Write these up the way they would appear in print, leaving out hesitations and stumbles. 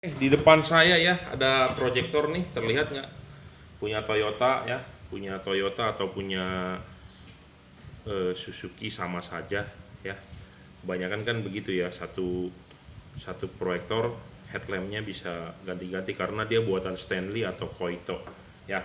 Di depan saya ya ada proyektor nih, terlihat nggak? Punya Toyota ya, punya Toyota atau punya Suzuki sama saja ya. Kebanyakan kan begitu ya, satu satu proyektor headlampnya bisa ganti-ganti karena dia buatan Stanley atau Koito ya.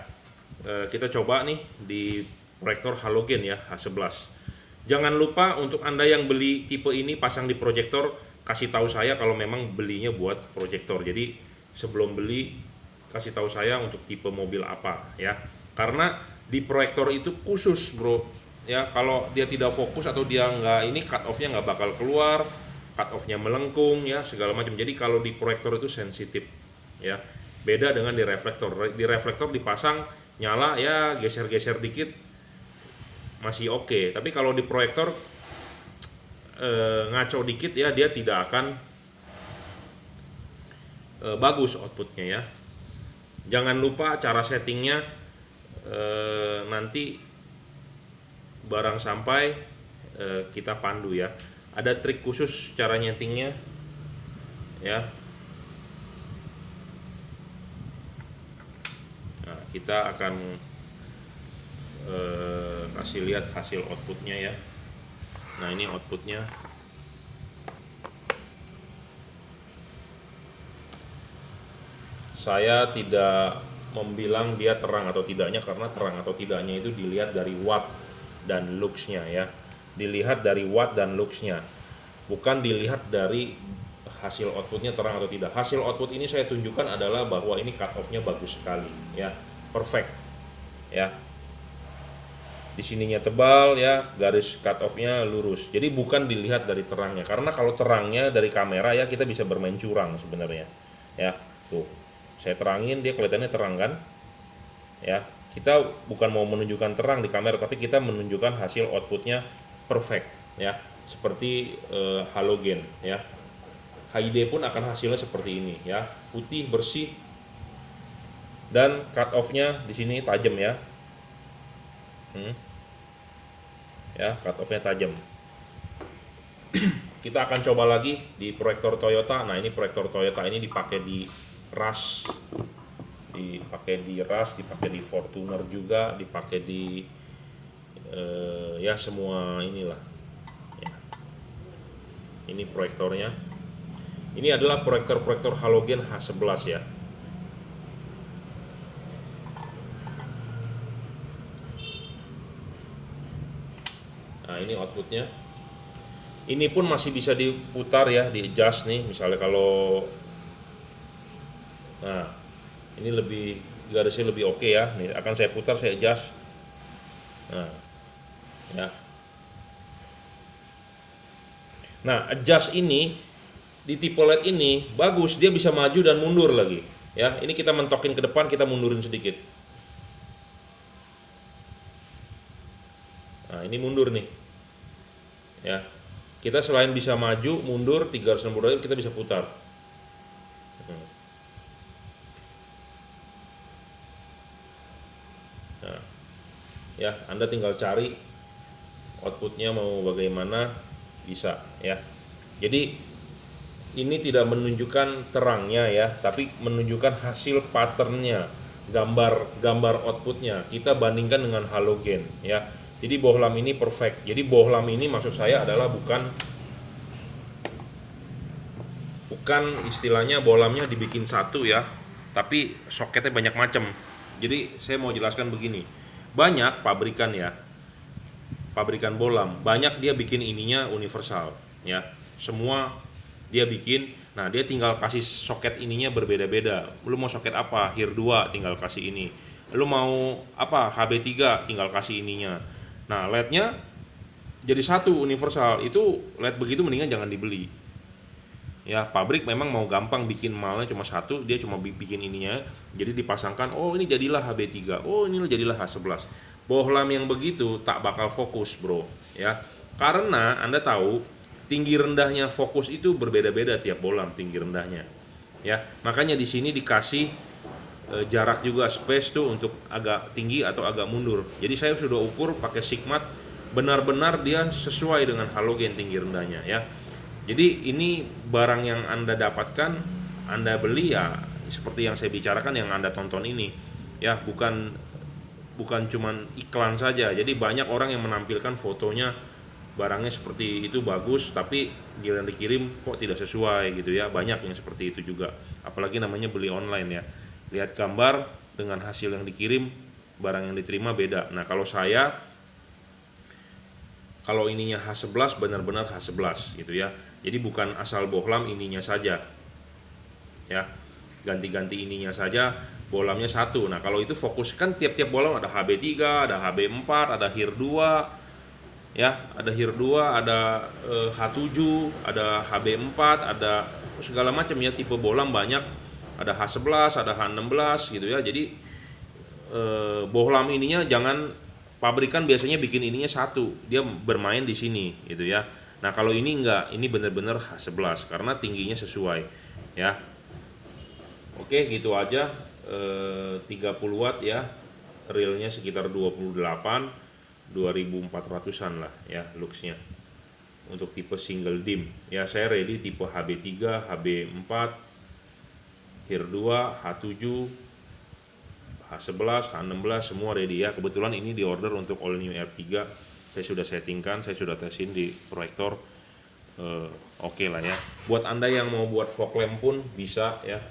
Kita coba nih di proyektor halogen ya H11. Jangan lupa untuk Anda yang beli tipe ini pasang di proyektor, kasih tahu saya kalau memang belinya buat proyektor. Jadi sebelum beli kasih tahu saya untuk tipe mobil apa ya. Karena di proyektor itu khusus, Bro. Ya, kalau dia tidak fokus atau dia nggak ini, cut off-nya nggak bakal keluar, cut off-nya melengkung ya, segala macam. Jadi kalau di proyektor itu sensitif ya. Beda dengan di reflektor. Di reflektor dipasang nyala ya, geser-geser dikit masih oke. Tapi kalau di proyektor ngaco dikit ya, dia tidak akan bagus outputnya ya. Jangan lupa cara settingnya, nanti barang sampai kita pandu ya. Ada trik khusus cara nyetingnya ya. Nah, kita akan kasih lihat hasil outputnya ya. Nah, ini outputnya. Saya tidak membilang dia terang atau tidaknya, karena terang atau tidaknya itu dilihat dari watt dan lux-nya ya. Dilihat dari watt dan lux-nya, bukan dilihat dari hasil outputnya terang atau tidak. Hasil output ini saya tunjukkan adalah bahwa ini cut off-nya bagus sekali ya, perfect ya. Di sininya tebal ya, garis cut off-nya lurus. Jadi bukan dilihat dari terangnya, karena kalau terangnya dari kamera ya kita bisa bermain curang sebenarnya ya. Tuh, saya terangin, dia kelihatannya terang kan ya. Kita bukan mau menunjukkan terang di kamera, tapi kita menunjukkan hasil outputnya perfect ya, seperti halogen ya. HID pun akan hasilnya seperti ini ya, putih bersih dan cut off-nya di sini tajam ya. Ya, cut off-nya tajam. Kita akan coba lagi di proyektor Toyota. Nah, ini proyektor Toyota ini dipakai di Rush, dipakai di Fortuner juga, dipakai di ya semua inilah ya. Ini proyektornya. Ini adalah proyektor halogen H11 ya. Nah, ini outputnya. Ini pun masih bisa diputar ya, di adjust nih. Misalnya kalau, nah ini lebih, garisnya lebih oke ya. Nih akan saya putar, saya adjust. Nah, ya. Nah, adjust ini di tipe LED ini bagus, dia bisa maju dan mundur lagi ya. Ini kita mentokin ke depan, kita mundurin sedikit. Nah, ini mundur nih ya. Kita selain bisa maju, mundur 360 derajat, kita bisa putar. Nah, ya, Anda tinggal cari outputnya mau bagaimana, bisa ya. Jadi ini tidak menunjukkan terangnya ya, tapi menunjukkan hasil patternnya, gambar outputnya. Kita bandingkan dengan halogen ya. Jadi bohlam ini perfect. Jadi bohlam ini maksud saya adalah bukan istilahnya bohlamnya dibikin satu ya, tapi soketnya banyak macam. Jadi saya mau jelaskan begini, banyak pabrikan ya, pabrikan bohlam, banyak dia bikin ininya universal ya, semua dia bikin. Nah, dia tinggal kasih soket ininya berbeda-beda. Lu mau soket apa? HIR 2 tinggal kasih ini. Lu mau apa? HB3 tinggal kasih ininya. Nah, LED-nya jadi satu universal. Itu LED begitu mendingan jangan dibeli. Ya, pabrik memang mau gampang bikin malnya cuma satu, dia cuma bikin ininya. Jadi dipasangkan, oh ini jadilah HB3, oh ini jadilah H11. Bohlam yang begitu tak bakal fokus, Bro, ya. Karena Anda tahu tinggi rendahnya fokus itu berbeda-beda tiap bohlam tinggi rendahnya. Ya, makanya di sini dikasih jarak juga, space tuh untuk agak tinggi atau agak mundur. Jadi saya sudah ukur pakai Sigmat, benar-benar dia sesuai dengan halogen tinggi rendahnya ya. Jadi ini barang yang Anda dapatkan Anda beli ya seperti yang saya bicarakan, yang Anda tonton ini ya, bukan cuman iklan saja. Jadi banyak orang yang menampilkan fotonya barangnya seperti itu bagus, tapi giliran dikirim kok tidak sesuai gitu ya. Banyak yang seperti itu juga, apalagi namanya beli online ya, lihat gambar dengan hasil yang dikirim, barang yang diterima beda. Nah kalau saya, kalau ininya H11 benar-benar H11 gitu ya, jadi bukan asal bohlam ininya saja ya, ganti-ganti ininya saja, bohlamnya satu. Nah kalau itu fokus kan tiap-tiap bohlam ada HB3, ada HB4, ada HIR 2 ya, ada HIR 2, ada H7, ada HB4, ada segala macam ya, tipe bohlam banyak, ada H11, ada H16 gitu ya. Jadi bohlam ininya jangan, pabrikan biasanya bikin ininya satu, dia bermain di sini gitu ya. Nah kalau ini enggak, ini benar-benar H11 karena tingginya sesuai ya. Oke gitu aja, 30 watt ya, realnya sekitar 2400-an lah ya luxnya, untuk tipe single dim ya. Saya ready tipe HB3, HB4, HIR 2, H7, H11, H16 semua ready ya. Kebetulan ini di order untuk all new R3, saya sudah settingkan, saya sudah tesin di proyektor. Oke lah ya. Buat Anda yang mau buat fog lamp pun bisa ya.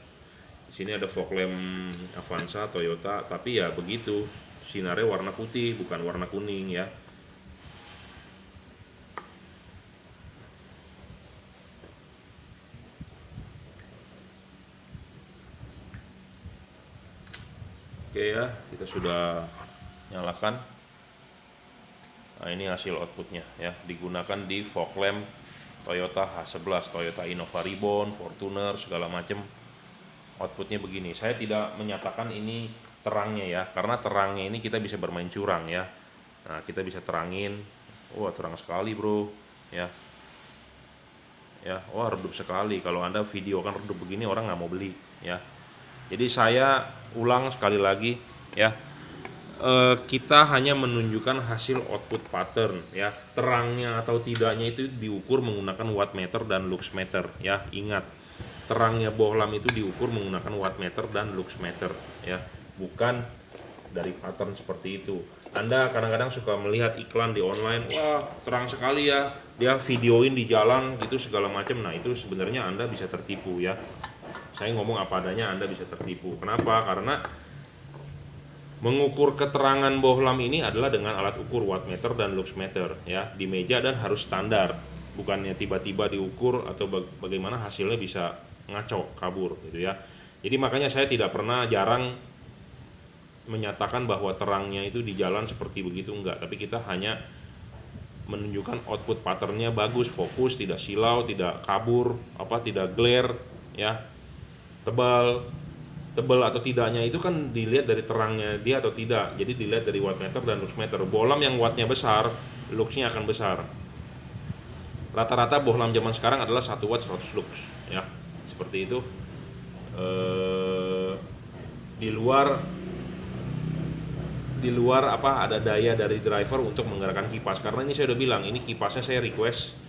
Di sini ada fog lamp Avanza Toyota, tapi ya begitu, sinarnya warna putih bukan warna kuning ya. Oke ya, kita sudah nyalakan. Nah ini hasil outputnya ya, digunakan di fog lamp Toyota H11, Toyota Innova Reborn, Fortuner segala macam. Outputnya begini. Saya tidak menyatakan ini terangnya ya, karena terangnya ini kita bisa bermain curang ya. Nah kita bisa terangin, wah terang sekali bro ya, wah redup sekali. Kalau Anda video kan redup begini, orang nggak mau beli ya. Jadi saya ulang sekali lagi ya, kita hanya menunjukkan hasil output pattern ya. Terangnya atau tidaknya itu diukur menggunakan wattmeter dan luxmeter ya. Ingat, terangnya bohlam itu diukur menggunakan wattmeter dan luxmeter ya, bukan dari pattern seperti itu. Anda kadang-kadang suka melihat iklan di online, wah terang sekali ya, dia videoin di jalan gitu segala macam. Nah itu sebenarnya Anda bisa tertipu ya. Saya ngomong apa adanya, Anda bisa tertipu. Kenapa? Karena mengukur keterangan bohlam ini adalah dengan alat ukur wattmeter dan luxmeter ya, di meja, dan harus standar. Bukannya tiba-tiba diukur atau bagaimana hasilnya bisa ngaco, kabur gitu ya. Jadi makanya saya tidak pernah, jarang menyatakan bahwa terangnya itu di jalan seperti begitu, enggak. Tapi kita hanya menunjukkan output patternnya bagus, fokus, tidak silau, tidak kabur, tidak glare ya. Tebal atau tidaknya itu kan dilihat dari terangnya dia atau tidak. Jadi dilihat dari wattmeter dan luxmeter. Bohlam yang wattnya besar, luxnya akan besar. Rata-rata bohlam zaman sekarang adalah 1 watt 100 lux ya, seperti itu. Di luar ada daya dari driver untuk menggerakkan kipas. Karena ini saya udah bilang, ini kipasnya saya request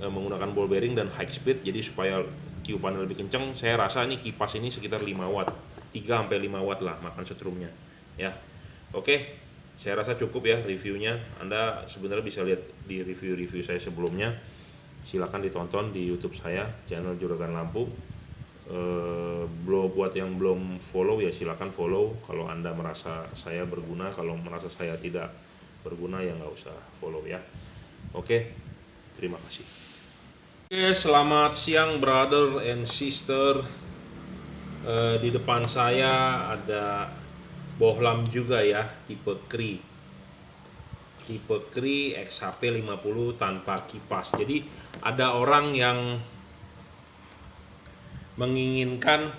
menggunakan ball bearing dan high speed, jadi supaya tiupannya lebih kencang. Saya rasa ini kipas ini sekitar 5 watt, 3-5 watt lah makan setrumnya ya. Oke, saya rasa cukup ya reviewnya. Anda sebenarnya bisa lihat di review saya sebelumnya, silakan ditonton di YouTube saya, channel Juragan Lampu. Buat yang belum follow ya silakan follow kalau Anda merasa saya berguna. Kalau merasa saya tidak berguna ya nggak usah follow ya. Oke, terima kasih. Oke, selamat siang brother and sister. Di depan saya ada bohlam juga ya, tipe Cree XHP 50 tanpa kipas. Jadi ada orang yang menginginkan,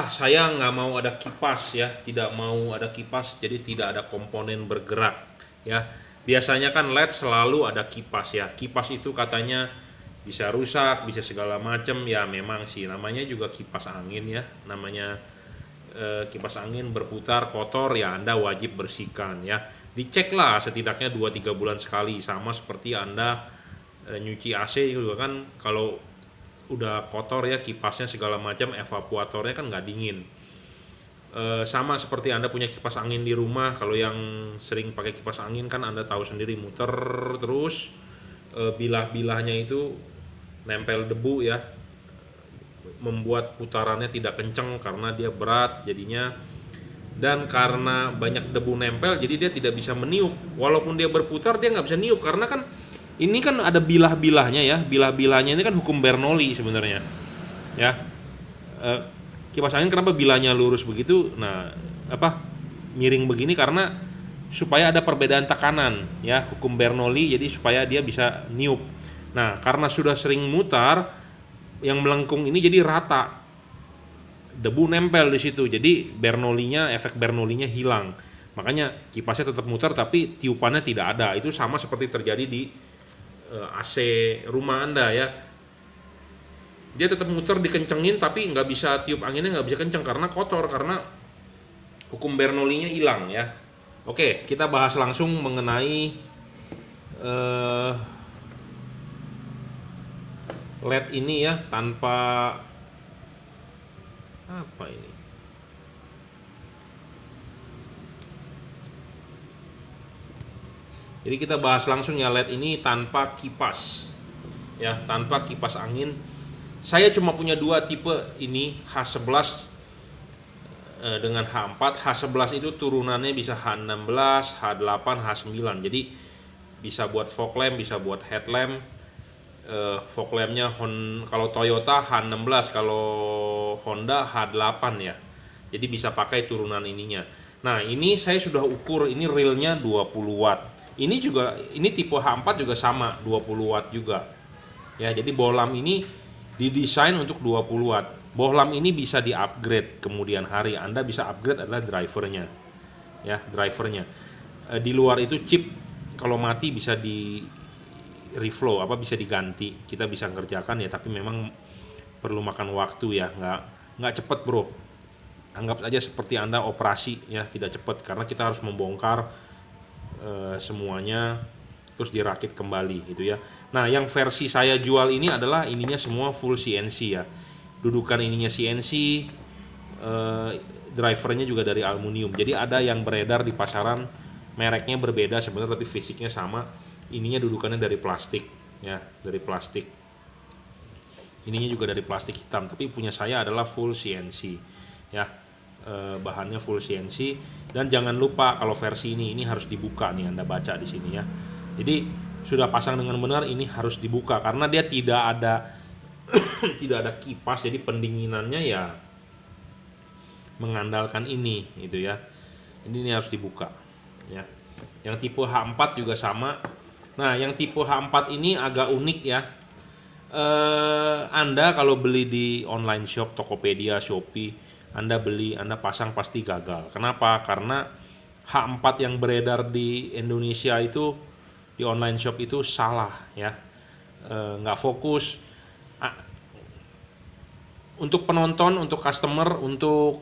saya nggak mau ada kipas ya, tidak mau ada kipas, jadi tidak ada komponen bergerak ya. Biasanya kan LED selalu ada kipas ya. Kipas itu katanya bisa rusak, bisa segala macam ya. Memang sih namanya juga kipas angin ya, namanya kipas angin berputar kotor ya, Anda wajib bersihkan ya. Diceklah setidaknya 2-3 bulan sekali, sama seperti Anda nyuci AC juga kan. Kalau udah kotor ya, kipasnya segala macam, evaporatornya kan nggak dingin. Sama seperti Anda punya kipas angin di rumah, kalau yang sering pakai kipas angin kan Anda tahu sendiri, muter terus, bilah-bilahnya itu nempel debu ya, membuat putarannya tidak kencang karena dia berat jadinya, dan karena banyak debu nempel jadi dia tidak bisa meniup. Walaupun dia berputar dia nggak bisa niup karena kan ini kan ada bilah-bilahnya ya, bilah-bilahnya ini kan hukum Bernoulli sebenarnya ya. Eh, Kipas angin kenapa bilahnya lurus begitu, nah apa miring begini, karena supaya ada perbedaan tekanan ya, hukum Bernoulli, jadi supaya dia bisa niup. Nah karena sudah sering mutar yang melengkung ini jadi rata, debu nempel di situ, jadi Bernoullinya, efek Bernoullinya hilang, makanya kipasnya tetap muter tapi tiupannya tidak ada. Itu sama seperti terjadi di AC rumah Anda ya, dia tetap muter dikencengin tapi nggak bisa, tiup anginnya nggak bisa kenceng karena kotor, karena hukum Bernoullinya hilang ya. Oke, kita bahas langsung mengenai LED ini ya, tanpa apa ini, jadi kita bahas langsung ya LED ini tanpa kipas ya, tanpa kipas angin. Saya cuma punya dua tipe ini, H11 dengan H4. H11 itu turunannya bisa H16, H8, H9. Jadi bisa buat fog lamp, bisa buat headlamp. Fog lampnya kalau Toyota H16, kalau Honda H8 ya. Jadi bisa pakai turunan ininya. Nah ini saya sudah ukur, ini realnya 20 watt. Ini juga, ini tipe H4 juga sama 20 watt juga. Ya, jadi bohlam ini didesain untuk 20 watt. Bohlam ini bisa di-upgrade kemudian hari. Anda bisa upgrade adalah drivernya. Ya, drivernya. Di luar itu chip kalau mati bisa di reflow, bisa diganti. Kita bisa ngerjakan ya, tapi memang perlu makan waktu ya, nggak cepet bro. Anggap aja seperti Anda operasi ya, tidak cepet karena kita harus membongkar semuanya terus dirakit kembali gitu ya. Nah yang versi saya jual ini adalah ininya semua full CNC ya, dudukan ininya CNC, drivernya juga dari aluminium. Jadi ada yang beredar di pasaran mereknya berbeda sebenarnya tapi fisiknya sama, ininya dudukannya dari plastik ya, dari plastik, ininya juga dari plastik hitam, tapi punya saya adalah full CNC ya. Bahannya full CNC, dan jangan lupa kalau versi ini harus dibuka nih, Anda baca di sini ya. Jadi sudah pasang dengan benar, ini harus dibuka karena dia tidak ada tidak ada kipas, jadi pendinginannya ya mengandalkan ini gitu ya. Ini harus dibuka ya. Yang tipe H4 juga sama. Nah, yang tipe H4 ini agak unik ya. Anda kalau beli di online shop, Tokopedia, Shopee, Anda beli, Anda pasang pasti gagal. Kenapa? Karena H4 yang beredar di Indonesia itu di online shop itu salah ya, nggak fokus. Untuk penonton, untuk customer, untuk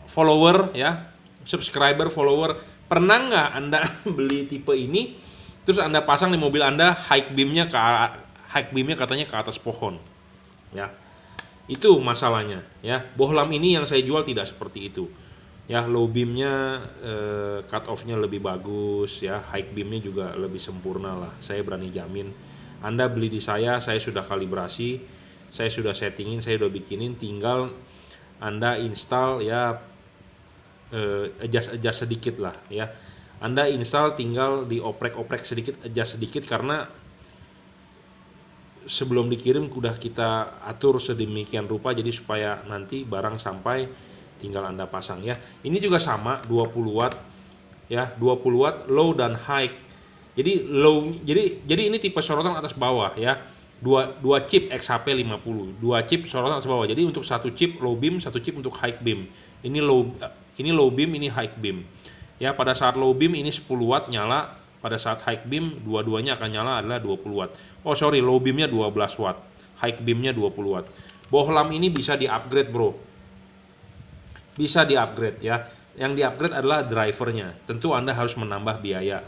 follower ya, subscriber, follower, pernah nggak Anda beli tipe ini terus Anda pasang di mobil Anda, high beamnya katanya ke atas pohon ya. Itu masalahnya ya. Bohlam ini yang saya jual tidak seperti itu ya. Low beamnya cut off-nya lebih bagus ya, high beamnya juga lebih sempurna lah, saya berani jamin. Anda beli di saya sudah kalibrasi, saya sudah settingin, saya udah bikinin, tinggal Anda install ya, adjust sedikit lah ya. Anda install tinggal dioprek-oprek sedikit, adjust sedikit, karena sebelum dikirim udah kita atur sedemikian rupa jadi supaya nanti barang sampai tinggal Anda pasang ya. Ini juga sama 20 watt ya, 20 watt low dan high. Jadi low, jadi ini tipe sorotan atas bawah ya. Dua chip XHP 50, dua chip sorotan atas bawah. Jadi untuk satu chip low beam, satu chip untuk high beam. Ini low beam, ini high beam. Ya, pada saat low beam ini 10 watt nyala, pada saat high beam dua-duanya akan nyala adalah 20 watt. Oh sorry, low beamnya 12 watt, high beamnya 20 watt. Bohlam ini bisa di-upgrade bro, bisa di-upgrade ya. Yang di-upgrade adalah drivernya. Tentu Anda harus menambah biaya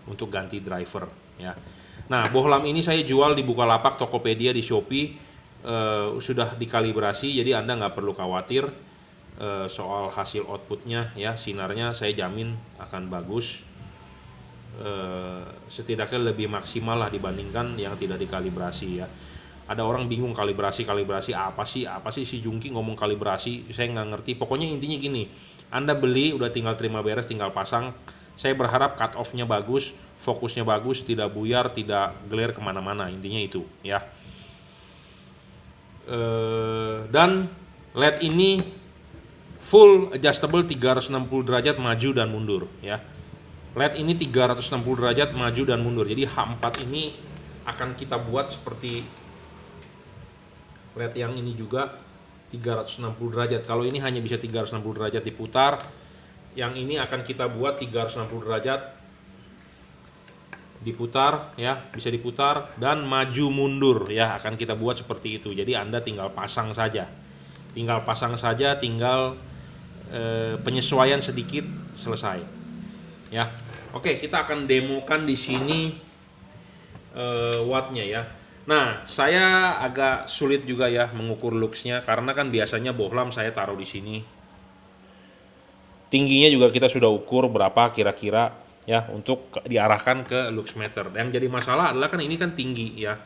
untuk ganti driver ya. Nah, bohlam ini saya jual di Bukalapak, Tokopedia, di Shopee sudah dikalibrasi, jadi Anda nggak perlu khawatir soal hasil outputnya ya. Sinarnya saya jamin akan bagus, setidaknya lebih maksimal lah dibandingkan yang tidak dikalibrasi ya. Ada orang bingung kalibrasi apa sih si Jungki ngomong kalibrasi, saya nggak ngerti. Pokoknya intinya gini, Anda beli udah tinggal terima beres, tinggal pasang. Saya berharap cut off-nya bagus, fokusnya bagus, tidak buyar, tidak glare kemana-mana, intinya itu ya. Dan LED ini full adjustable 360 derajat maju dan mundur ya. LED ini 360 derajat maju dan mundur. Jadi H4 ini akan kita buat seperti LED yang ini juga 360 derajat. Kalau ini hanya bisa 360 derajat diputar, yang ini akan kita buat 360 derajat diputar ya, bisa diputar dan maju mundur ya, akan kita buat seperti itu. Jadi Anda tinggal pasang saja. Tinggal penyesuaian sedikit, selesai. Ya. Oke, kita akan demokan di sini wattnya ya. Nah, saya agak sulit juga ya mengukur luxnya karena kan biasanya bohlam saya taruh di sini. Tingginya juga kita sudah ukur berapa kira-kira ya untuk diarahkan ke luxmeter. Yang jadi masalah adalah kan ini kan tinggi ya.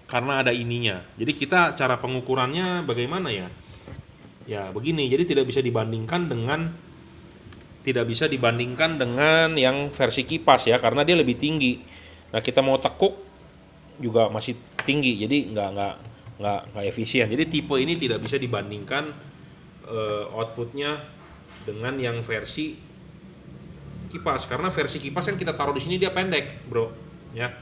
Karena ada ininya. Jadi kita cara pengukurannya bagaimana ya? Ya, begini. Jadi tidak bisa dibandingkan dengan yang versi kipas ya, karena dia lebih tinggi. Nah, kita mau tekuk juga masih tinggi, jadi nggak efisien. Jadi tipe ini tidak bisa dibandingkan outputnya dengan yang versi kipas, karena versi kipas kan kita taruh di sini dia pendek, bro, ya.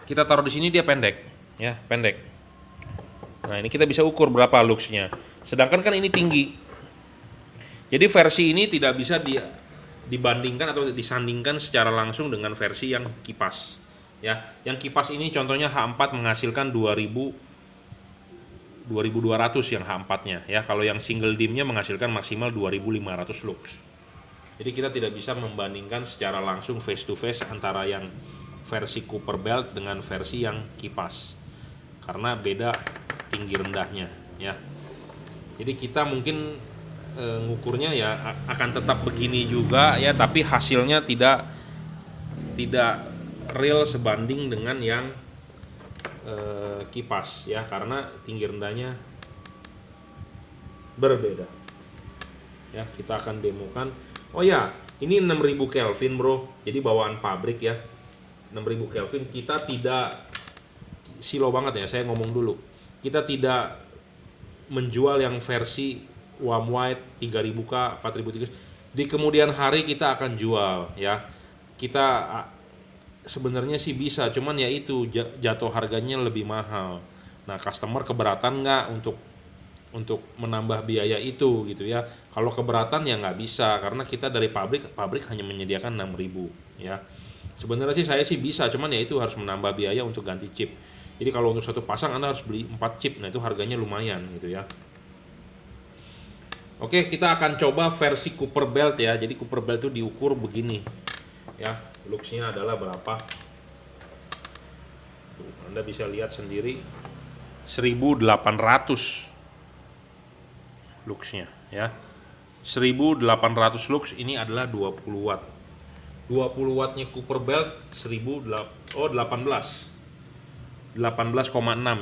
Kita taruh di sini dia pendek, ya, pendek. Nah, ini kita bisa ukur berapa luxnya. Sedangkan kan ini tinggi. Jadi versi ini tidak bisa dibandingkan atau disandingkan secara langsung dengan versi yang kipas. Ya, yang kipas ini contohnya H4 menghasilkan 2200 yang H4-nya ya. Kalau yang single dimnya menghasilkan maksimal 2500 lux. Jadi kita tidak bisa membandingkan secara langsung face to face antara yang versi Cooper Belt dengan versi yang kipas. Karena beda tinggi rendahnya ya. Jadi kita mungkin ngukurnya ya akan tetap begini juga ya, tapi hasilnya tidak real sebanding dengan yang kipas ya, karena tinggi rendahnya berbeda ya. Kita akan demokan. Oh ya, ini 6000 Kelvin bro, jadi bawaan pabrik ya. 6000 Kelvin. Kita tidak silo banget ya, saya ngomong dulu, kita tidak menjual yang versi warm white 3000K 4300. Di kemudian hari kita akan jual ya. Kita sebenarnya sih bisa, cuman ya itu jatuh harganya lebih mahal. Nah, customer keberatan nggak untuk menambah biaya itu gitu ya. Kalau keberatan ya nggak bisa, karena kita dari pabrik hanya menyediakan 6000 ya. Sebenarnya sih saya sih bisa, cuman ya itu harus menambah biaya untuk ganti chip. Jadi kalau untuk satu pasang Anda harus beli 4 chip, nah itu harganya lumayan gitu ya. Oke, kita akan coba versi Cooper Belt ya. Jadi Cooper Belt itu diukur begini ya, luxnya adalah berapa. Anda bisa lihat sendiri 1800 luxnya ya. 1800 lux ini adalah 20 watt. 20 wattnya Cooper Belt 18,6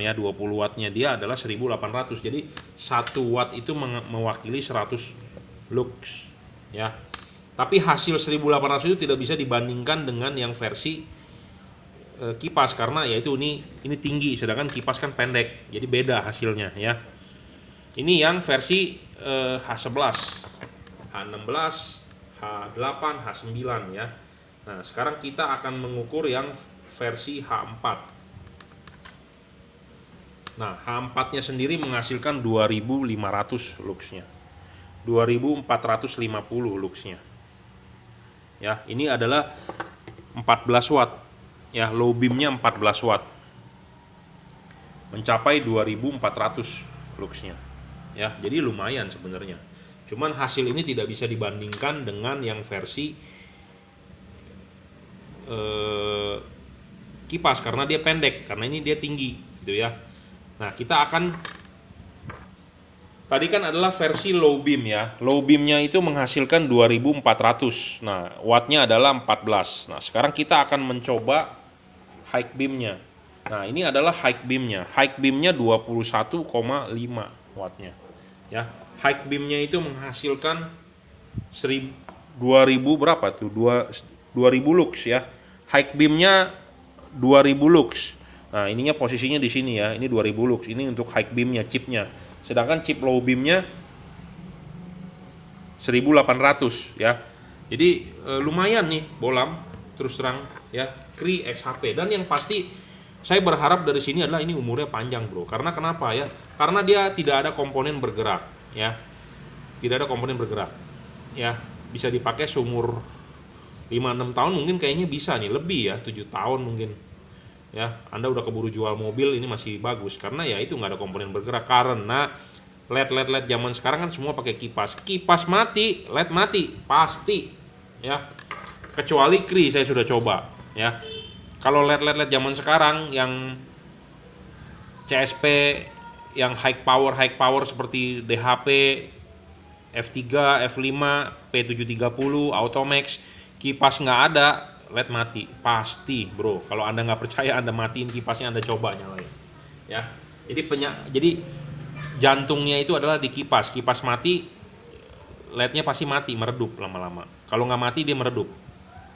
ya, 20 wattnya dia adalah 1800. Jadi 1 watt itu mewakili 100 lux ya. Tapi hasil 1800 itu tidak bisa dibandingkan dengan yang versi kipas, karena yaitu ini tinggi sedangkan kipas kan pendek. Jadi beda hasilnya ya. Ini yang versi H11, H16, H8, H9 ya. Nah, sekarang kita akan mengukur yang versi H4. Nah, H4-nya sendiri menghasilkan 2500 luxnya. 2450 luxnya. Ya, ini adalah 14 watt. Ya, low beamnya 14 watt. Mencapai 2400 luxnya. Ya, jadi lumayan sebenarnya. Cuman hasil ini tidak bisa dibandingkan dengan yang versi kipas karena dia pendek, karena ini dia tinggi gitu ya. Nah, kita akan tadi kan adalah versi low beam ya. Low beamnya itu menghasilkan 2400. Nah, wattnya adalah 14. Nah, sekarang kita akan mencoba high beamnya. Nah, ini adalah high beamnya. High beamnya 21,5 wattnya. Ya, high beamnya itu menghasilkan 2000 berapa tuh? 2000 lux ya. High beamnya 2000 lux. Nah, ininya posisinya di sini ya. Ini 2000 lux. Ini untuk high beamnya, chipnya. Sedangkan chip low beamnya 1800 ya. Jadi lumayan nih Bolam, terus terang ya, Cree XHP. Dan yang pasti saya berharap dari sini adalah ini umurnya panjang bro. Karena kenapa ya? Karena dia tidak ada komponen bergerak ya. Tidak ada komponen bergerak ya. Bisa dipakai seumur 5-6 tahun mungkin, kayaknya bisa nih, lebih ya, 7 tahun mungkin ya. Anda udah keburu jual mobil, ini masih bagus karena ya itu nggak ada komponen bergerak. Karena LED zaman sekarang kan semua pakai kipas mati, LED mati pasti ya, kecuali Cree saya sudah coba ya. Kalau LED zaman sekarang yang CSP yang high power seperti DHP, F3, F5, P730, Automax, kipas nggak ada, LED mati pasti bro. Kalau Anda nggak percaya, Anda matiin kipasnya, Anda coba nyalain ya. Jadi jantungnya itu adalah di kipas mati, LED-nya pasti mati, meredup lama-lama. Kalau nggak mati dia meredup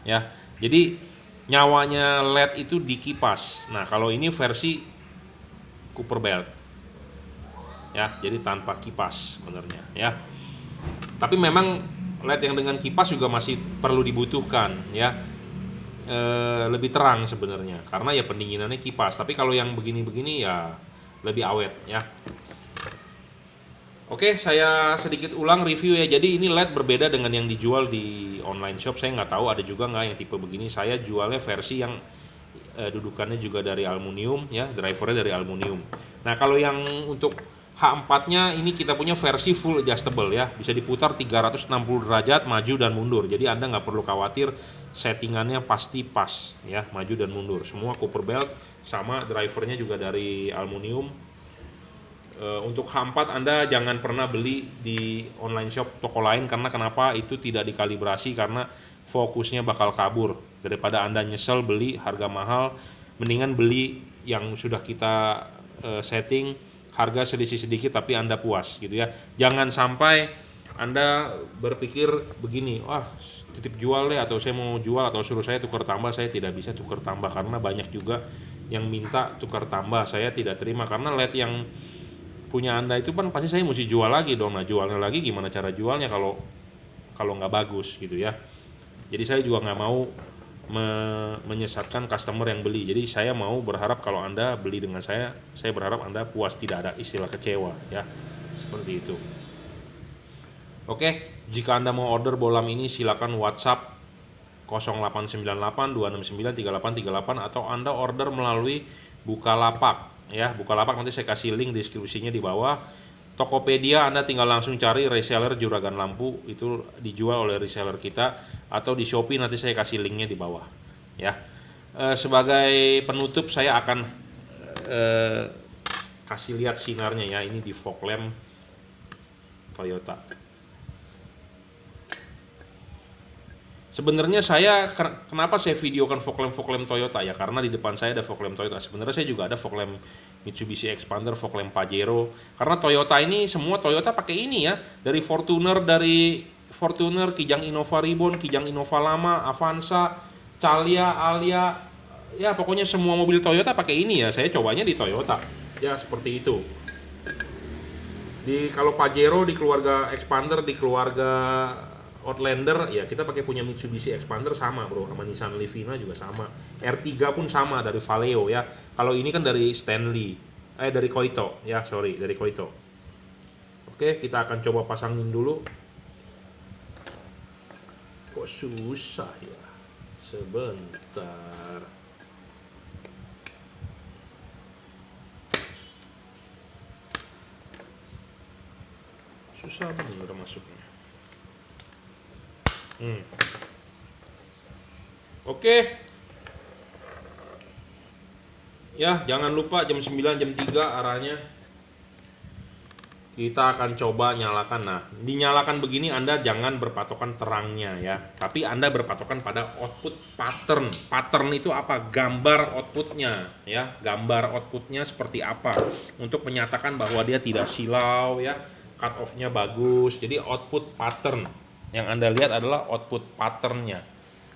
ya. Jadi nyawanya LED itu di kipas. Nah, kalau ini versi Cooper Belt ya, jadi tanpa kipas sebenarnya ya. Tapi memang LED yang dengan kipas juga masih perlu dibutuhkan ya. Lebih terang sebenarnya karena ya pendinginannya kipas. Tapi kalau yang begini-begini ya lebih awet ya. Oke, saya sedikit ulang review ya. Jadi ini LED berbeda dengan yang dijual di online shop. Saya nggak tahu ada juga nggak yang tipe begini. Saya jualnya versi yang dudukannya juga dari aluminium ya, drivernya dari aluminium. Nah, kalau yang untuk H4-nya ini kita punya versi full adjustable ya. Bisa diputar 360 derajat maju dan mundur. Jadi Anda nggak perlu khawatir, settingannya pasti pas ya, maju dan mundur. Semua Cooper Belt sama, drivernya juga dari aluminium. Untuk H4 Anda jangan pernah beli di online shop toko lain, karena kenapa? Itu tidak dikalibrasi, karena fokusnya bakal kabur. Daripada Anda nyesel beli harga mahal, mendingan beli yang sudah kita setting, harga sedikit tapi Anda puas gitu ya. Jangan sampai Anda berpikir begini, wah titip jual deh, atau saya mau jual, atau suruh saya tukar tambah. Saya tidak bisa tukar tambah karena banyak juga yang minta tukar tambah. Saya tidak terima karena LED yang punya Anda itu kan pasti saya mesti jual lagi dong. Nah, jualnya lagi gimana cara jualnya kalau nggak bagus gitu ya. Jadi saya juga nggak mau menyesatkan customer yang beli. Jadi saya mau berharap kalau Anda beli dengan saya berharap Anda puas, tidak ada istilah kecewa ya. Seperti itu. Oke, jika Anda mau order bolam ini silakan WhatsApp 0898 269 3838 atau Anda order melalui Bukalapak ya. Bukalapak nanti saya kasih link deskripsinya di bawah. Tokopedia Anda tinggal langsung cari reseller Juragan Lampu, itu dijual oleh reseller kita, atau di Shopee nanti saya kasih linknya di bawah ya. Sebagai penutup saya akan kasih lihat sinarnya ya. Ini di fog lamp Toyota. Sebenarnya kenapa saya videokan fog lamp Toyota ya, karena di depan saya ada fog lamp Toyota. Sebenarnya saya juga ada fog lamp Mitsubishi Expander, fog lamp Pajero. Karena Toyota ini semua Toyota pakai ini ya, dari Fortuner, Kijang Innova Reborn, Kijang Innova lama, Avanza, Calya, Alia, ya pokoknya semua mobil Toyota pakai ini ya. Saya cobanya di Toyota ya, seperti itu. Kalau Pajero di keluarga Expander, di keluarga Outlander ya kita pakai punya Mitsubishi Expander sama bro, sama Nissan Livina juga sama, R3 pun sama dari Valeo ya. Kalau ini kan dari dari Koito ya, dari Koito. Oke, kita akan coba pasangin dulu. Kok susah ya, sebentar. Susah bener masuknya. Oke. Ya, jangan lupa jam 9 jam 3 arahnya. Kita akan coba nyalakan. Nah, dinyalakan begini Anda jangan berpatokan terangnya ya, tapi Anda berpatokan pada output pattern. Pattern itu apa? Gambar outputnya ya, gambar outputnya seperti apa untuk menyatakan bahwa dia tidak silau ya, cut off-nya bagus. Jadi output pattern yang Anda lihat adalah output patternnya.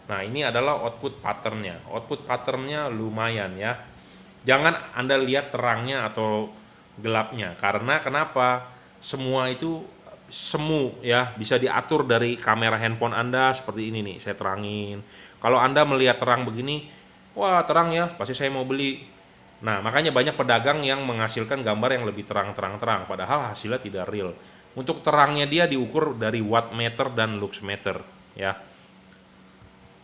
Nah, ini adalah output patternnya. Output patternnya lumayan ya. Jangan Anda lihat terangnya atau gelapnya, karena kenapa? Semua itu semu ya, bisa diatur dari kamera handphone Anda seperti ini nih, saya terangin. Kalau Anda melihat terang begini, wah terang ya, pasti saya mau beli. Nah, makanya banyak pedagang yang menghasilkan gambar yang lebih terang-terang, padahal hasilnya tidak real. Untuk terangnya dia diukur dari watt meter dan lux meter ya.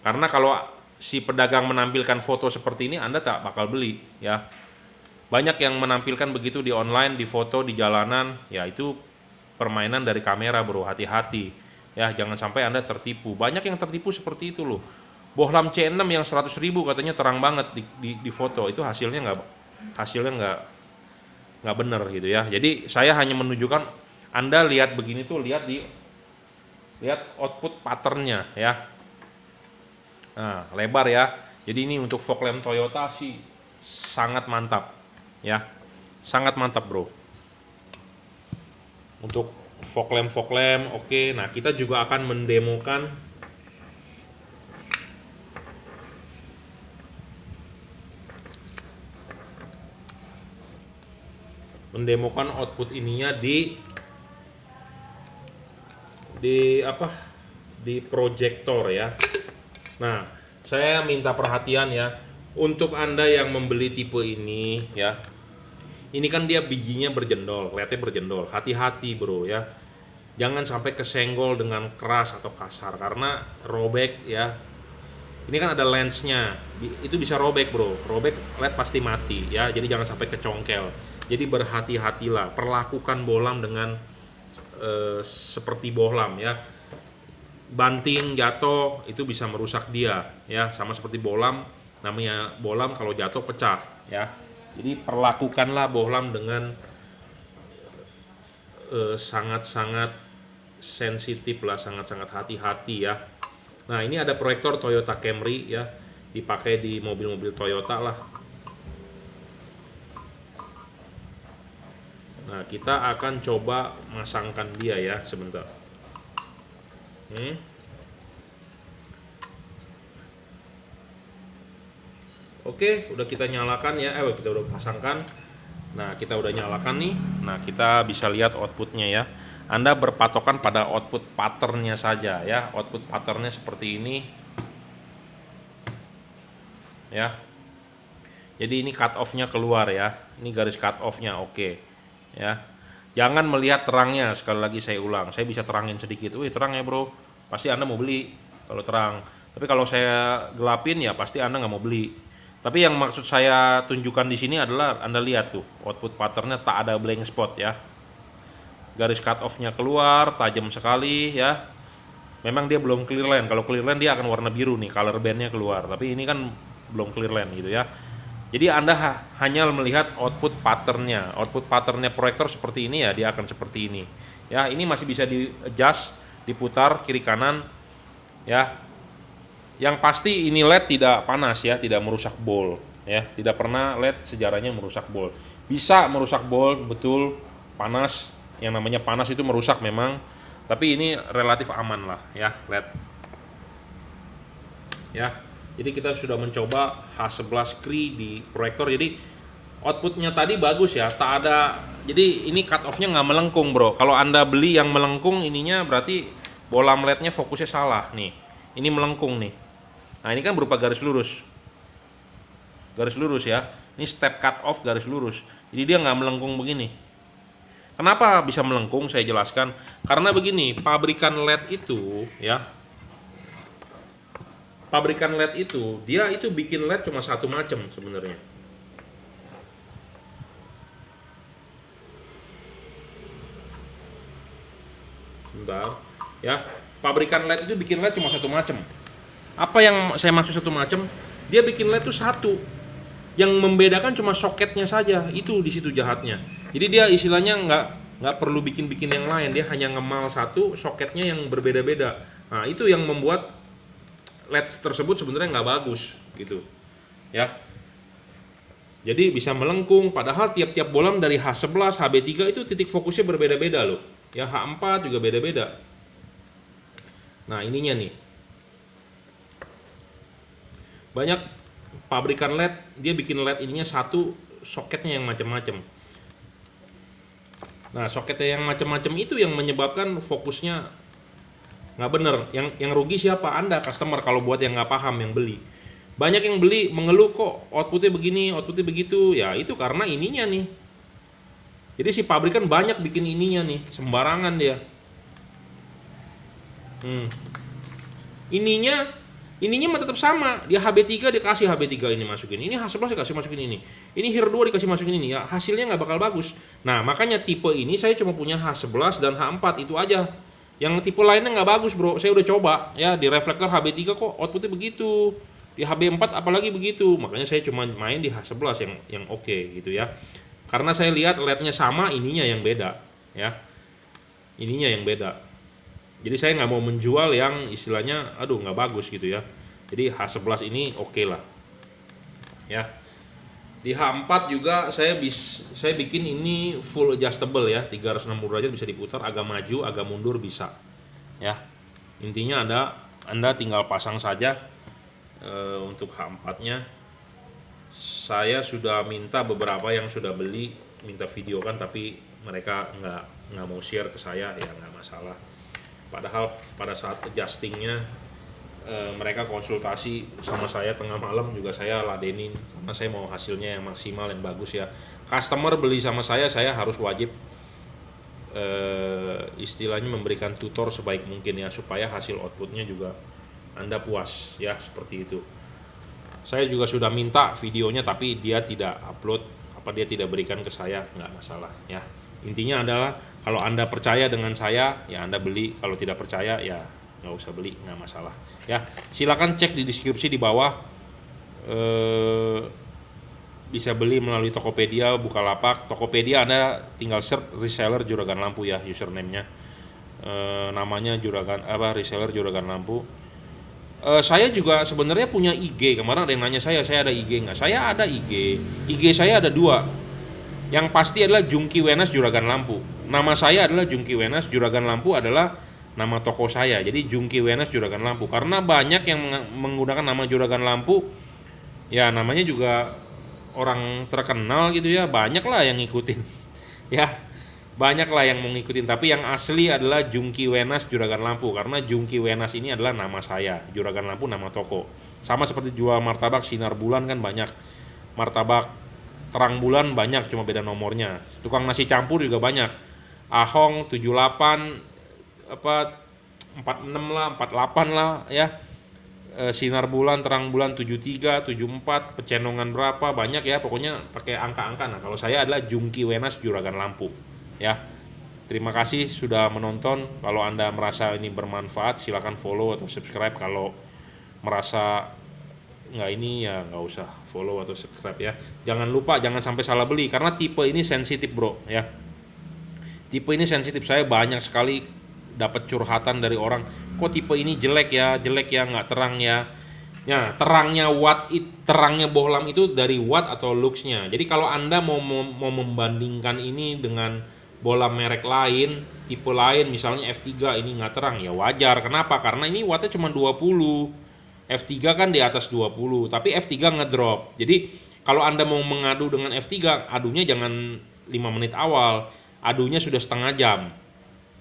Karena kalau si pedagang menampilkan foto seperti ini, Anda tak bakal beli ya. Banyak yang menampilkan begitu di online, di foto, di jalanan, ya itu permainan dari kamera bro, hati-hati. Ya, jangan sampai Anda tertipu. Banyak yang tertipu seperti itu loh. Bohlam C6 yang 100.000 katanya terang banget di foto, itu hasilnya nggak benar gitu ya. Jadi saya hanya menunjukkan Anda lihat begini tuh, lihat output patternnya ya. Nah, lebar ya. Jadi ini untuk fog lamp Toyota sih sangat mantap. Ya, sangat mantap bro. Untuk fog lamp oke. Nah, kita juga akan mendemokan output ininya di apa, di proyektor ya. Nah, saya minta perhatian ya untuk Anda yang membeli tipe ini ya. Ini kan dia bijinya berjendol, lihatnya berjendol. Hati-hati bro ya. Jangan sampai kesenggol dengan keras atau kasar karena robek ya. Ini kan ada lensnya, itu bisa robek bro. Robek led pasti mati ya. Jadi jangan sampai kecongkel. Jadi berhati-hatilah. Perlakukan bohlam dengan seperti bohlam ya. Banting jatuh itu bisa merusak dia ya. Sama seperti bohlam, namanya bohlam kalau jatuh pecah ya. Jadi perlakukanlah bohlam dengan sangat-sangat sensitif lah, sangat-sangat hati-hati ya. Nah, ini ada proyektor Toyota Camry ya, dipakai di mobil-mobil Toyota lah. Nah, kita akan coba masangkan dia ya, sebentar. Oke, udah kita nyalakan ya, kita udah pasangkan. Nah, kita udah nyalakan nih. Nah, kita bisa lihat outputnya ya. Anda berpatokan pada output patternnya saja ya. Output patternnya seperti ini. Ya. Jadi ini cut off-nya keluar ya. Ini garis cut off-nya, oke. Ya. Jangan melihat terangnya, sekali lagi saya ulang. Saya bisa terangin sedikit. Wih, terang ya bro. Pasti Anda mau beli kalau terang. Tapi kalau saya gelapin ya pasti Anda nggak mau beli. Tapi yang maksud saya tunjukkan di sini adalah Anda lihat tuh output patternnya tak ada blank spot ya. Garis cut off-nya keluar, tajam sekali ya. Memang dia belum clear line. Kalau clear line dia akan warna biru nih, color band-nya keluar. Tapi ini kan belum clear line gitu ya. Jadi Anda hanya melihat output patternnya. Output patternnya proyektor seperti ini ya, dia akan seperti ini. Ya, ini masih bisa di adjust, diputar kiri kanan ya. Yang pasti ini LED tidak panas ya, tidak merusak bol ya. Tidak pernah LED sejarahnya merusak bol. Bisa merusak bol, betul, panas. Yang namanya panas itu merusak memang, tapi ini relatif aman lah ya LED. Ya. Jadi kita sudah mencoba H11 Cree di proyektor. Jadi outputnya tadi bagus ya, tak ada. Jadi ini cut off-nya nggak melengkung bro. Kalau Anda beli yang melengkung ininya berarti bohlam LED-nya fokusnya salah nih. Ini melengkung nih. Nah, ini kan berupa garis lurus. Garis lurus ya. Ini step cut off garis lurus. Jadi dia nggak melengkung begini. Kenapa bisa melengkung? Saya jelaskan. Karena begini, pabrikan LED itu ya. Pabrikan LED itu, dia itu bikin LED cuma satu macam sebenarnya. Bentar, ya. Pabrikan LED itu bikin LED cuma satu macam. Apa yang saya maksud satu macam? Dia bikin LED itu satu. Yang membedakan cuma soketnya saja, itu di situ jahatnya. Jadi dia istilahnya nggak perlu bikin yang lain, dia hanya ngemal satu soketnya yang berbeda-beda. Nah itu yang membuat LED tersebut sebenarnya nggak bagus gitu ya. Jadi bisa melengkung, padahal tiap-tiap bolam dari H11, HB3 itu titik fokusnya berbeda-beda loh. Ya H4 juga beda-beda. Nah ininya nih, banyak pabrikan LED dia bikin LED ininya satu, soketnya yang macam-macam. Nah soketnya yang macam-macam itu yang menyebabkan fokusnya nggak bener. Yang rugi siapa? Anda customer kalau buat yang nggak paham, yang beli. Banyak yang beli mengeluh kok outputnya begini, outputnya begitu. Ya itu karena ininya nih. Jadi si pabrikan banyak bikin ininya nih, sembarangan dia. Ininya mah tetap sama. Dia HB3 dikasih HB3 ini masukin. Ini H11 dikasih masukin ini. Ini HIR 2 dikasih masukin ini. Ya hasilnya nggak bakal bagus. Nah makanya tipe ini saya cuma punya H11 dan H4 itu aja. Yang tipe lainnya nggak bagus bro. Saya udah coba ya di reflektor HB3 kok outputnya begitu. Di HB4 apalagi begitu. Makanya saya cuma main di H11 yang oke gitu ya. Karena saya lihat LED-nya sama, ininya yang beda ya. Ininya yang beda. Jadi saya nggak mau menjual yang istilahnya aduh nggak bagus gitu ya. Jadi H11 ini oke lah ya. Di H4 juga saya bikin ini full adjustable ya, 360 derajat bisa diputar, agak maju agak mundur bisa ya. Intinya Anda tinggal pasang saja. Untuk H4 nya saya sudah minta beberapa yang sudah beli, minta video kan, tapi mereka nggak mau share ke saya, ya nggak masalah. Padahal pada saat adjustingnya mereka konsultasi sama saya tengah malam juga saya ladenin, karena saya mau hasilnya yang maksimal, yang bagus ya. Customer beli sama saya harus wajib istilahnya memberikan tutor sebaik mungkin ya, supaya hasil outputnya juga Anda puas ya, seperti itu. Saya juga sudah minta videonya tapi dia tidak upload, dia tidak berikan ke saya, nggak masalah ya. Intinya adalah kalau Anda percaya dengan saya ya Anda beli, kalau tidak percaya ya nggak usah beli, nggak masalah ya. Silakan cek di deskripsi di bawah, bisa beli melalui Tokopedia, Bukalapak. Tokopedia Anda tinggal search reseller Juragan Lampu ya, username-nya namanya reseller Juragan Lampu. Saya juga sebenarnya punya IG. Kemarin ada yang nanya saya ada IG nggak? Saya ada IG saya ada 2. Yang pasti adalah Jungki Wenas Juragan Lampu. Nama saya adalah Jungki Wenas, Juragan Lampu adalah nama toko saya. Jadi Jungki Wenas Juragan Lampu. Karena banyak yang menggunakan nama Juragan Lampu, ya namanya juga orang terkenal gitu ya, banyak lah yang ngikutin ya. Banyak lah yang mau ngikutin, tapi yang asli adalah Jungki Wenas Juragan Lampu, karena Jungki Wenas ini adalah nama saya, Juragan Lampu nama toko. Sama seperti jual martabak Sinar Bulan kan banyak, martabak Terang Bulan banyak, cuma beda nomornya. Tukang nasi campur juga banyak, Ahong 78 46 lah, 48 lah ya. Sinar Bulan, Terang Bulan 73, 74, Pecenongan berapa, banyak ya, pokoknya pakai angka-angka. Nah kalau saya adalah Jungki Wenas Juragan Lampu ya. Terima kasih sudah menonton. Kalau Anda merasa ini bermanfaat, silakan follow atau subscribe. Kalau merasa nggak ini ya nggak usah follow atau subscribe ya. Jangan lupa jangan sampai salah beli, karena tipe ini sensitif bro ya. Tipe ini sensitif, saya banyak sekali dapat curhatan dari orang, kok tipe ini jelek ya nggak terang ya. Ya terangnya bohlam itu dari watt atau luxnya. Jadi kalau Anda mau membandingkan ini dengan bohlam merek lain, tipe lain, misalnya F3 ini nggak terang, ya wajar. Kenapa? Karena ini wattnya cuma 20, F3 kan di atas 20, tapi F3 ngedrop. Jadi kalau Anda mau mengadu dengan F3, adunya jangan 5 menit awal, adunya sudah setengah jam.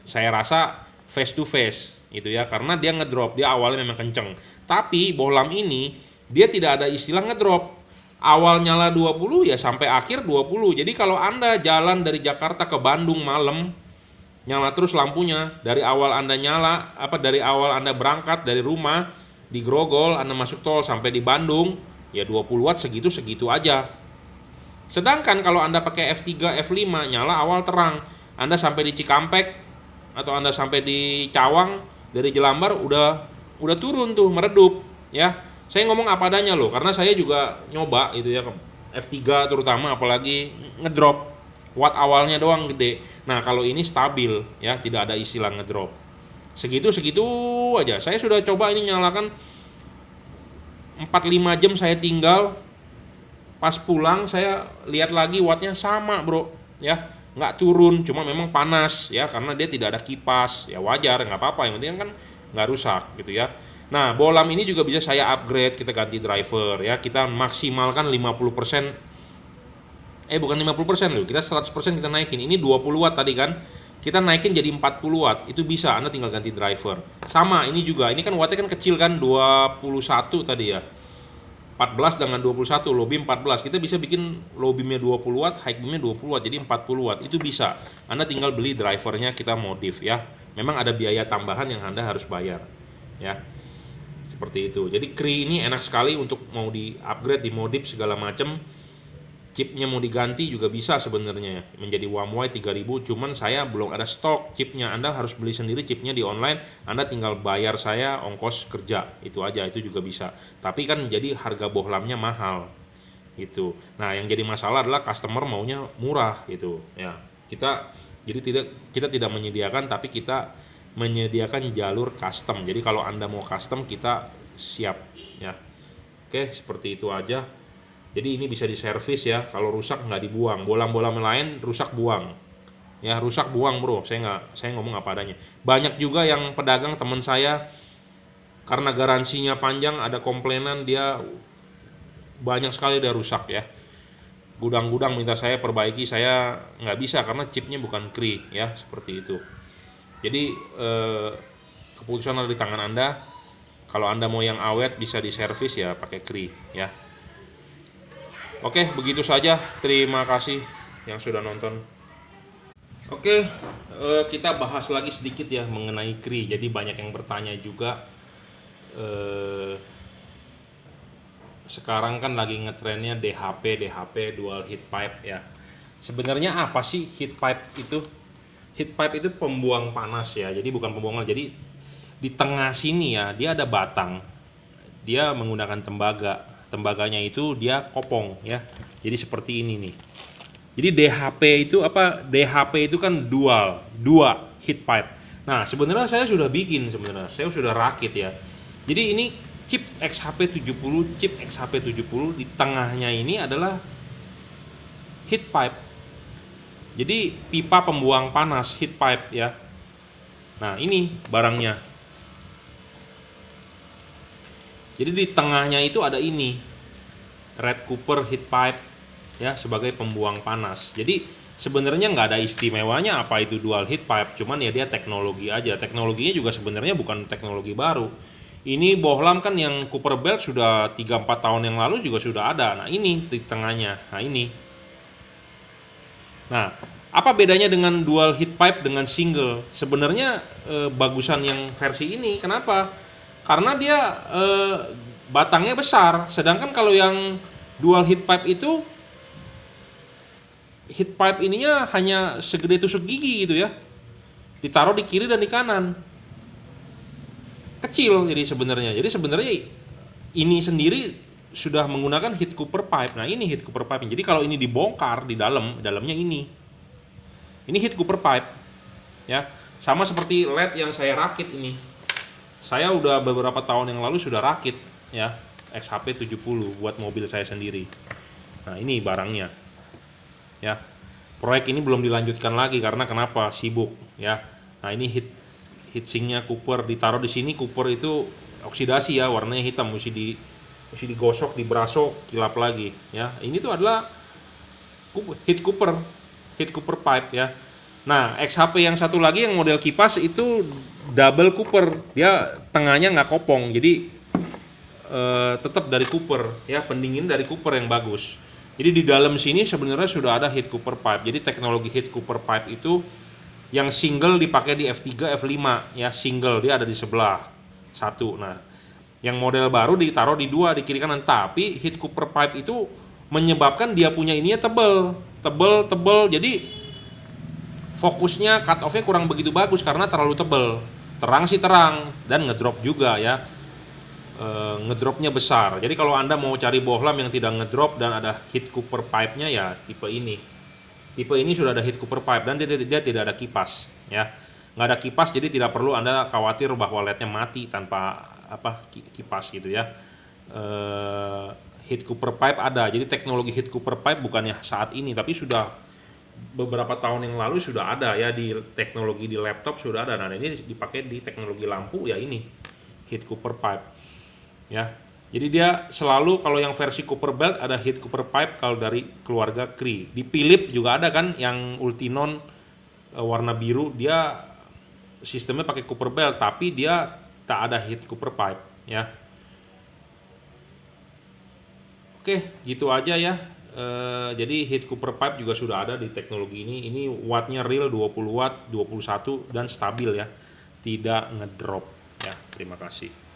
Saya rasa face to face gitu ya, karena dia ngedrop, dia awalnya memang kenceng. Tapi bohlam ini dia tidak ada istilah ngedrop. Awal nyala 20 ya sampai akhir 20. Jadi kalau Anda jalan dari Jakarta ke Bandung malam, nyala terus lampunya, dari awal Anda dari awal Anda berangkat dari rumah di Grogol, Anda masuk tol sampai di Bandung, ya 20 watt segitu aja. Sedangkan kalau Anda pakai F3, F5, nyala awal terang. Anda sampai di Cikampek atau Anda sampai di Cawang dari Jelambar udah turun tuh, meredup ya. Saya ngomong apa adanya loh, karena saya juga nyoba gitu ya. F3 terutama apalagi ngedrop, watt awalnya doang gede. Nah kalau ini stabil ya, tidak ada istilah ngedrop. Segitu aja. Saya sudah coba ini nyalakan 4-5 jam saya tinggal, pas pulang saya lihat lagi wattnya sama bro ya, nggak turun, cuma memang panas ya karena dia tidak ada kipas, ya wajar, nggak apa-apa, yang penting kan nggak rusak gitu ya. Nah bolam ini juga bisa saya upgrade, kita ganti driver ya, kita maksimalkan 50%, bukan 50% loh, kita 100% kita naikin. Ini 20 watt tadi kan, kita naikin jadi 40 watt, itu bisa, Anda tinggal ganti driver. Sama ini juga, ini kan wattnya kan kecil kan, 21 tadi ya, 14 dengan 21, low beam 14. Kita bisa bikin low beamnya 20 watt, high beamnya 20 watt, jadi 40 watt. Itu bisa. Anda tinggal beli drivernya, kita modif ya. Memang ada biaya tambahan yang Anda harus bayar. Ya. Seperti itu. Jadi Cree ini enak sekali untuk mau di-upgrade, dimodif segala macam. Chipnya mau diganti juga bisa sebenarnya menjadi Huawei 3000, cuman saya belum ada stok chipnya. Anda harus beli sendiri chipnya di online, Anda tinggal bayar saya ongkos kerja, itu aja, itu juga bisa. Tapi kan jadi harga bohlamnya mahal gitu. Nah yang jadi masalah adalah customer maunya murah gitu ya. Kita tidak menyediakan, tapi kita menyediakan jalur custom. Jadi kalau Anda mau custom, kita siap ya. Oke, seperti itu aja. Jadi ini bisa diservis ya, kalau rusak nggak dibuang. Bolam-bolam lain rusak buang. Ya rusak buang bro, saya ngomong apa adanya. Banyak juga yang pedagang teman saya, karena garansinya panjang, ada komplainan, dia banyak sekali dia rusak ya. Gudang-gudang minta saya perbaiki, saya nggak bisa karena chipnya bukan Cree ya, seperti itu. Jadi keputusan ada di tangan Anda. Kalau Anda mau yang awet bisa diservis ya pakai Cree ya. Oke, begitu saja. Terima kasih yang sudah nonton. Oke, kita bahas lagi sedikit ya mengenai Cree. Jadi banyak yang bertanya juga. Sekarang kan lagi ngetrennya DHP dual heat pipe ya. Sebenarnya apa sih heat pipe itu? Heat pipe itu pembuang panas ya. Jadi bukan pembuangan. Jadi di tengah sini ya, dia ada batang. Dia menggunakan tembaga. Tembaganya itu dia kopong ya. Jadi seperti ini nih. Jadi DHP itu apa? DHP itu kan dua heat pipe. Nah, sebenarnya saya sudah bikin sebenarnya. Saya sudah rakit ya. Jadi ini chip XHP70, chip XHP70 di tengahnya ini adalah heat pipe. Jadi pipa pembuang panas heat pipe ya. Nah, ini barangnya. Jadi di tengahnya itu ada ini, red copper heat pipe ya, sebagai pembuang panas. Jadi sebenarnya nggak ada istimewanya apa itu dual heat pipe, cuman ya dia teknologi aja. Teknologinya juga sebenarnya bukan teknologi baru. Ini bohlam kan yang copper belt sudah 3-4 tahun yang lalu juga sudah ada. Nah ini di tengahnya, nah ini. Nah apa bedanya dengan dual heat pipe dengan single? Sebenarnya bagusan yang versi ini, kenapa? Karena dia batangnya besar, sedangkan kalau yang dual heat pipe itu heat pipe ininya hanya segede tusuk gigi gitu ya, ditaruh di kiri dan di kanan, kecil. Jadi sebenarnya ini sendiri sudah menggunakan heat cooper pipe. Nah ini heat cooper pipe. Jadi kalau ini dibongkar di dalamnya ini heat cooper pipe ya, sama seperti LED yang saya rakit ini. Saya udah beberapa tahun yang lalu sudah rakit ya, XHP70 buat mobil saya sendiri. Nah ini barangnya ya. Proyek ini belum dilanjutkan lagi karena kenapa? Sibuk ya. Nah ini heatsinknya Cooper, ditaruh di sini. Cooper itu oksidasi ya, warnanya hitam, mesti digosok, dibrasok, kilap lagi ya. Ini tuh adalah heat cooper pipe ya. Nah XHP yang satu lagi yang model kipas itu double cooper, dia tengahnya nggak kopong, jadi tetap dari cooper ya, pendingin dari cooper yang bagus. Jadi di dalam sini sebenarnya sudah ada heat cooper pipe. Jadi teknologi heat cooper pipe itu yang single dipakai di F3, F5 ya, single dia ada di sebelah satu. Nah yang model baru ditaruh di dua, di kiri kanan. Tapi heat cooper pipe itu menyebabkan dia punya ininya tebel, jadi fokusnya cut off-nya kurang begitu bagus karena terlalu tebel. Terang sih terang dan ngedrop juga ya. ngedropnya besar. Jadi kalau Anda mau cari bohlam yang tidak ngedrop dan ada heat cooper pipe-nya, ya tipe ini. Tipe ini sudah ada heat cooper pipe dan dia tidak ada kipas, ya. Nggak ada kipas, jadi tidak perlu Anda khawatir bahwa LED-nya mati tanpa kipas gitu ya. Heat cooper pipe ada. Jadi teknologi heat cooper pipe bukannya saat ini, tapi sudah beberapa tahun yang lalu sudah ada ya, di teknologi di laptop sudah ada. Nah, ini dipakai di teknologi lampu ya, ini heat cooper pipe ya. Jadi dia selalu, kalau yang versi Cooper Belt ada heat cooper pipe kalau dari keluarga Cree. Di Philips juga ada kan yang Ultinon warna biru, dia sistemnya pakai Cooper Belt tapi dia tak ada heat cooper pipe ya. Oke, gitu aja ya. Jadi heat cooper pipe juga sudah ada di teknologi ini. Ini wattnya real 20 watt, 21 dan stabil ya. Tidak ngedrop ya. Terima kasih.